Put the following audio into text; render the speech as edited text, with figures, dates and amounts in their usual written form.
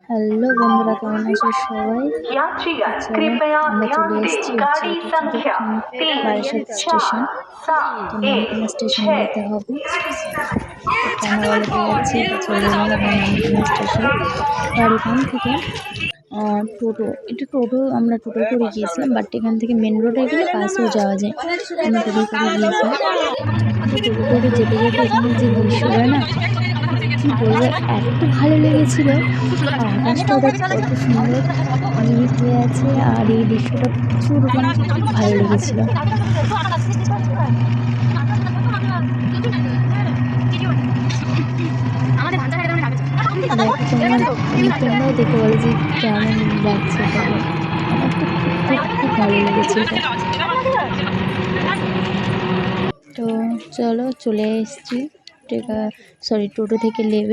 Hello বন্ধুরা, কেমন আছো সবাই? यात्रीगण চলো कृपया আমরা ध्यान চলে दें এসেছি गाड़ी এটা কিন্তু संख्या বারাসাত 3 স্টেশন। 4 তো 7 নামখানা 1 স্টেশনে 6 যেতে হবে। তো কানাওয়ালাতে যাচ্ছি, তো চলে এলাম আমরা নামখানা স্টেশন। আর এখান থেকে আমরা টোটো করে গিয়েছিলাম, বাট এখান থেকে মেন রোডে গেলে বাসেও যাওয়া যায়। আমরা টোটো করে গিয়েছিলাম। তো টোটো করে যেতে যেতে এখানে যে দৃশ্যটা না, কি বলবো, এত ভালো লেগেছিল। আর আকাশটাও দেখ কত সুন্দর নীল হয়ে আছে, আর এই দৃশ্যটা প্রচুর মানে খুব ভালো লেগেছিল। দেখো তোমরাও দেখে বলো যে কেমন লাগছে এটাকে। আমার তো খুব খুব খুব ভালো লেগেছে এটা। তো চলো চলে এসেছি টোটো থেকে নেমে।